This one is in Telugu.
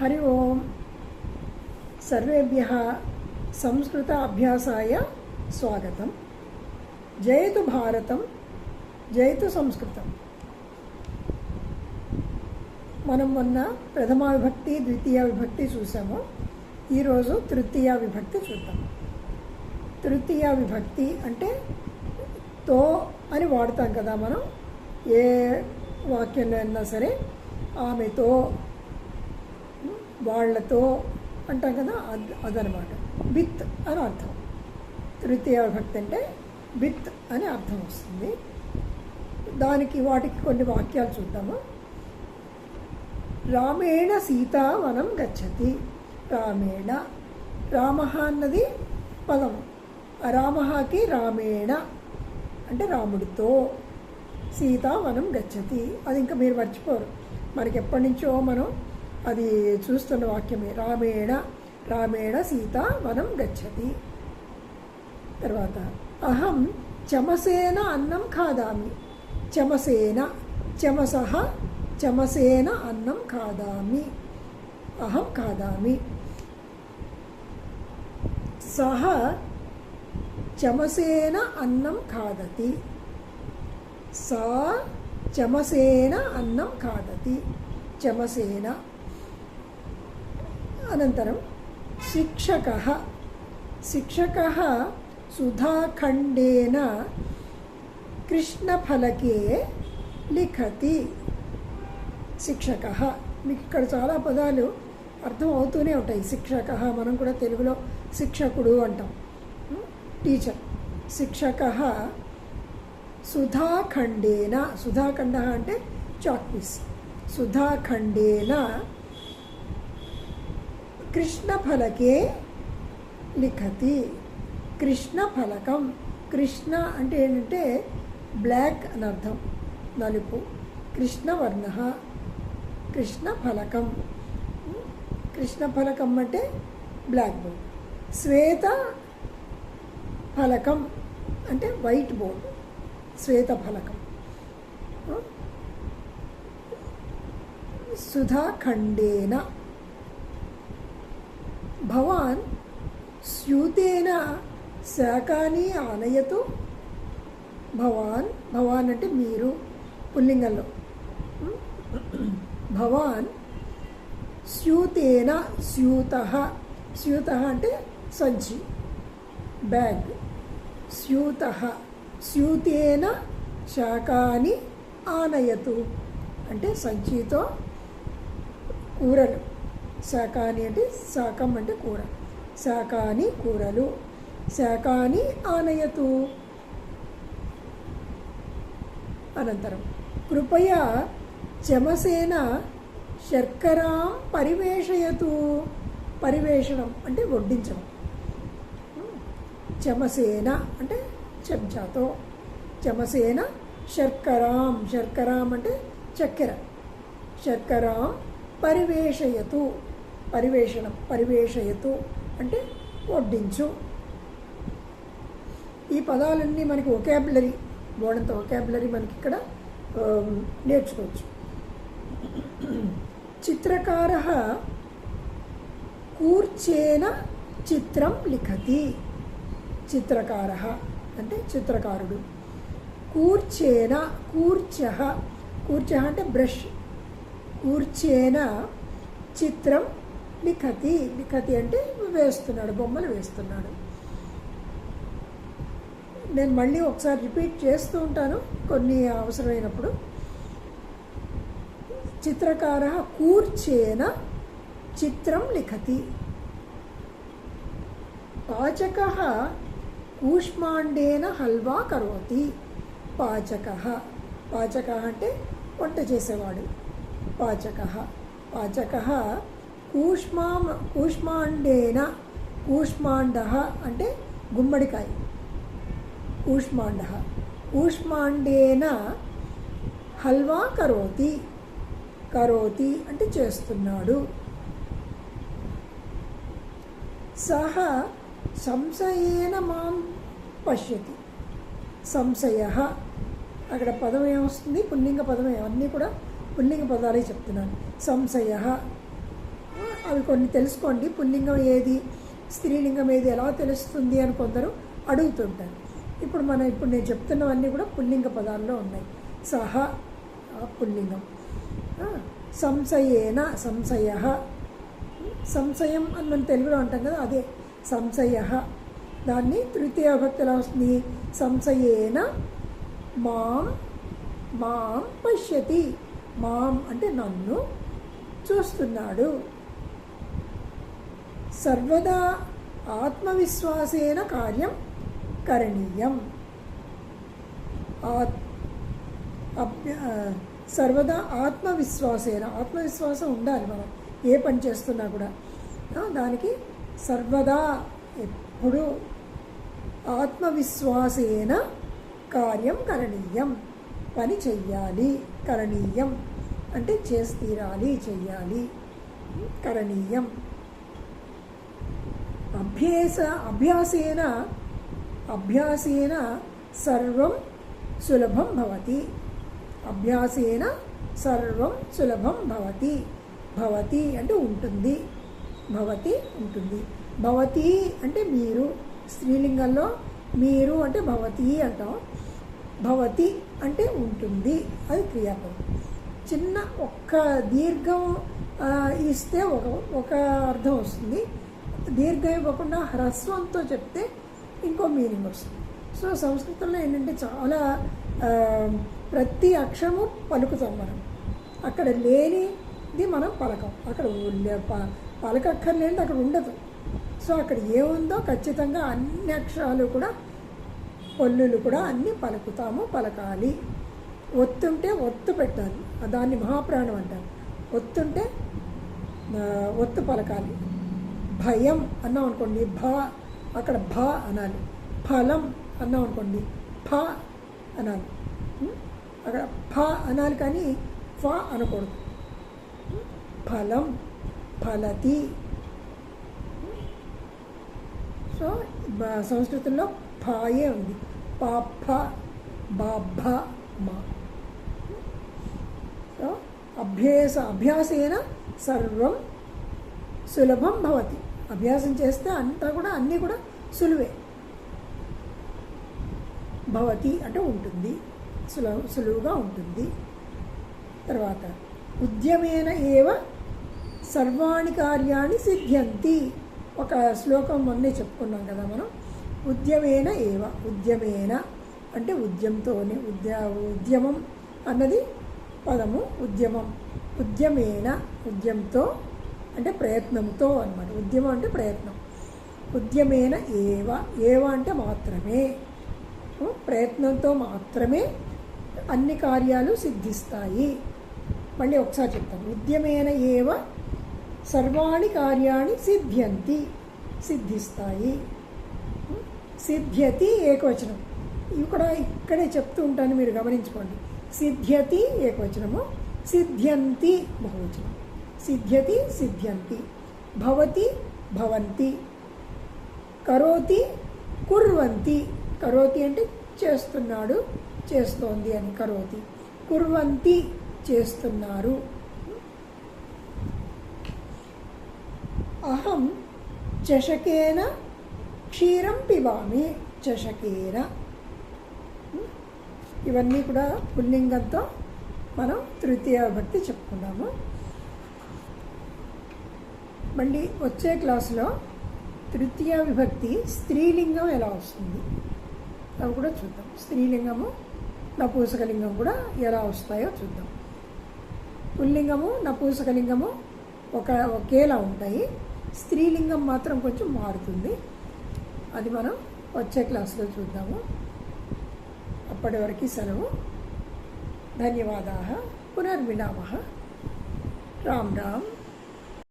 हरि ओम सर्वेभ्यः संस्कृत अभ्यासाय स्वागतम्। जयतु भारतं जयतु संस्कृतं। మనం మొన్న ప్రథమ విభక్తి ద్వితీయ విభక్తి చూసాము। ఈరోజు తృతీయ విభక్తి చూద్దాం। తృతీయ విభక్తి అంటే తో అని వాడతాం కదా మనం ఏ వాక్యంలో అయినా సరే, ఆమెతో వాళ్ళతో అంటాం కదా, అదనమాట। విత్ అని అర్థం। తృతీయ విభక్తి అంటే విత్ అని అర్థం వస్తుంది। దానికి వాటికి కొన్ని వాక్యాలు చూద్దాము। రామేణ సీతా వనం గచ్చతి। రామేణ, రామః అన్నది పదం, రామఃకి రామేణ అంటే రాముడితో, సీతా వనం గచ్చతి అది ఇంకా మీరు మర్చిపోరు, మనకి ఎప్పటి నుంచో మనం అది చూస్తున్న వాక్యమే। రామేణ రామేణ సీతా వనం గచ్చతి। తర్వాత అహం చమసేన అన్నం ఖాదామి। చమసేన, చమసః చమసేన అన్నం ఖాదామి, అహం ఖాదామి। సహ చమసేన అన్నం ఖాదతి। సా చమసేన అన్నం ఖాదతి, చమసేన। అనంతరం శిక్షకः, శిక్షకः సుధాఖండేన కృష్ణఫలకే లిఖతి। శిక్షకः, మీకు ఇక్కడ చాలా పదాలు అర్థం అవుతూనే ఉంటాయి। శిక్షకः మనం కూడా తెలుగులో శిక్షకుడు అంటాం, టీచర్। శిక్షకः సుధాఖండేన, సుధాఖండ అంటే చాక్పీస్, సుధాఖండేన కృష్ణఫలకే లిఖతి। కృష్ణఫలకం, కృష్ణ అంటే ఏంటంటే బ్లాక్ అని అర్థం, నలుపు। కృష్ణవర్ణః, కృష్ణఫలకం, కృష్ణఫలకం అంటే బ్లాక్ బోర్డ్। శ్వేత ఫలకం అంటే వైట్ బోర్డ్, శ్వేతఫలకం। సుధాఖండేన భవాన్ స్యూతేన శాకాని ఆనయతు। భవాన్, భవాన్ అంటే మీరు పుల్లింగంలో। భవాన్ స్యూతేన, స్యూతః, స్యూతః అంటే సంచి, బ్యాగ్। స్యూతః స్యూతేన శాకాని ఆనయతు అంటే సంచితో కూరలు। శాకాని అంటే శాకం అంటే కూర, శాకాని కూరలు। శాకాని ఆనయతు। అనంతరం కృపయా చమసేన శర్కరాం పరివేషయతు। పరివేషణం అంటే వడ్డించడం। చమసేన అంటే చెంచాతో, చమసేన శర్కరాం, శర్కరాం అంటే చక్కెర, శర్కరాం పరివేషయతు, పరివేషణం, పరివేషయతు అంటే వడ్డించు। ఈ పదాలన్నీ మనకి వొకాబులరీ, బోడంత వొకాబులరీ మనకి ఇక్కడ నేర్చుకోవచ్చు। చిత్రకారः కూర్చేన చిత్రం లిఖతి। చిత్రకారः అంటే చిత్రకారుడు। కూర్చేన, కూర్చః, కూర్చః అంటే బ్రష్, కూర్చేన చిత్రం లిఖతి, లిఖతి అంటే వేస్తున్నాడు, బొమ్మలు వేస్తున్నాడు। నేను మళ్ళీ ఒకసారి రిపీట్ చేస్తూ ఉంటాను కొన్ని అవసరమైనప్పుడు। చిత్రకారः కూర్చేన చిత్రం లిఖతి। పాచకः కూష్మాండేన హల్వా కరోతి। పాచకः, పాచకः అంటే వంట చేసేవాడు, పాచకः। పాచకः కూష్మాండేన, కూష్మాండః అంటే గుమ్మడికాయ, కూష్మాండః, కూష్మాండేన హల్వా కరోతి। కరోతి అంటే చేస్తున్నాడు। సహ సంశయేన మాం పశ్యతి। సంశయః అక్కడ పదం ఏమొస్తుంది, పుల్లింగ పదమే, అన్నీ కూడా పుల్లింగ పదాలే చెప్తున్నాను। సంశయః అవి కొన్ని తెలుసుకోండి. పుల్లింగం ఏది, స్త్రీలింగం ఏది ఎలా తెలుస్తుంది అని కొందరు అడుగుతుంటారు. ఇప్పుడు నేను చెప్తున్నవన్నీ కూడా పుల్లింగ పదాల్లో ఉన్నాయి. సహ పుల్లింగం. సంశయేన, సంశయ, సంశయం అని మనం తెలుగులో అంటాం కదా, అదే సంశయ. దాన్ని తృతీయ విభక్తి ఎలా వస్తుంది? సంశయేన మాం మాం పశ్యతి. మాం అంటే నన్ను చూస్తున్నాడు. సర్వదా ఆత్మవిశ్వాసేన కార్యం కరణీయం. సర్వదా ఆత్మవిశ్వాసేన, ఆత్మవిశ్వాసం ఉండాలి. మనం ఏ పని చేస్తున్నా కూడా దానికి సర్వదా ఎప్పుడు ఆత్మవిశ్వాసేన కార్యం కరణీయం, పని చెయ్యాలి. కరణీయం అంటే చేసి తీరాలి, చెయ్యాలి. కరణీయం. అభ్యాసేన సర్వం సులభం భవతి. అభ్యాసేన సర్వం సులభం భవతి. భవతి అంటే ఉంటుంది, భవతి ఉంటుంది. భవతి అంటే మీరు, స్త్రీలింగంలో మీరు అంటే భవతి అంటాం. భవతి అంటే ఉంటుంది, అది క్రియాపదం. చిన్న ఒక్క దీర్ఘం ఇస్తే ఒక అర్థం వస్తుంది. దీర్ఘం ఇవ్వకుండా హ్రస్వంతో చెప్తే ఇంకో మీనింగ్ వస్తుంది. సో సంస్కృతంలో ఏంటంటే చాలా ప్రతి అక్షరము పలుకుతాం మనం. అక్కడ లేనిది మనం పలకం. అక్కడ పలకక్కర్లేనిది అక్కడ ఉండదు. సో అక్కడ ఏముందో ఖచ్చితంగా అన్ని అక్షరాలు కూడా, పొల్లులు కూడా అన్నీ పలుకుతాము, పలకాలి. ఒత్తుంటే ఒత్తు పెట్టాలి, దాన్ని మహాప్రాణం అంటారు. ఒత్తుంటే ఒత్తు పలకాలి. భయం అన్నాం అనుకోండి, అక్కడ భ అనాలి. ఫలం అన్నాం అనుకోండి, ఫ అనాలి. అక్కడ ఫ అనాలి కానీ ఫ అనకూడదు. ఫలం, ఫలతి. సో సంస్కృతంలో ఫాయే ఉంది. పాఫ, బాభ, మా. సో అభ్యాసేన సర్వం సులభం భవతి. అభ్యాసం చేస్తే అన్నీ కూడా సులువే. భవతి అంటే ఉంటుంది, సులువుగా ఉంటుంది. తర్వాత ఉద్యమేన ఏవ సర్వాణి కార్యాణి సిద్ధ్యంతి. ఒక శ్లోకం మొన్నే చెప్పుకున్నాం కదా మనం. ఉద్యమేన ఏవ, ఉద్యమేన అంటే ఉద్యమంతోనే. ఉద్యమం అన్నది పదము. ఉద్యమం, ఉద్యమేన ఉద్యమంతో అంటే ప్రయత్నంతో అన్నమాట. ఉద్యమం అంటే ప్రయత్నం. ఉద్యమేన ఏవ, ఏవ అంటే మాత్రమే, ప్రయత్నంతో మాత్రమే అన్ని కార్యాలు సిద్ధిస్తాయి. మళ్ళీ ఒకసారి చెప్తాను. ఉద్యమేన ఏవ సర్వాణి కార్యాణి సిద్ధ్యంతి, సిద్ధిస్తాయి. సిద్ధ్యతి ఏకవచనం. ఇవి కూడా ఇక్కడే చెప్తూ ఉంటాను, మీరు గమనించుకోండి. సిద్ధ్యతి ఏకవచనము, సిద్ధ్యంతి బహువచనం. సిద్ధ్యతి, సిద్ధ్యంతి. భవతి, భవంతి. కరోతి, కుర్వంతి. కరోతి అంటే చేస్తున్నాడు, చేస్తోంది అని కరోతి. కుర్వంతి చేస్తున్నారు. అహం చషకేన క్షీరం పిబామి. చషకేన. ఇవన్నీ కూడా పుల్లింగంతో మనం తృతీయ విభక్తి చెప్పుకున్నాము. మళ్ళీ వచ్చే క్లాసులో తృతీయ విభక్తి స్త్రీలింగం ఎలా వస్తుంది అవి కూడా చూద్దాం. స్త్రీలింగము, నపూంసకలింగం కూడా ఎలా వస్తాయో చూద్దాం. పుల్లింగము, నపూంసకలింగము ఒకేలా ఉంటాయి. స్త్రీలింగం మాత్రం కొంచెం మారుతుంది. అది మనం వచ్చే క్లాసులో చూద్దాము. అప్పటి వరకు సెలవు. ధన్యవాదాः. పునర్మిలామः. రామ్ రామ్.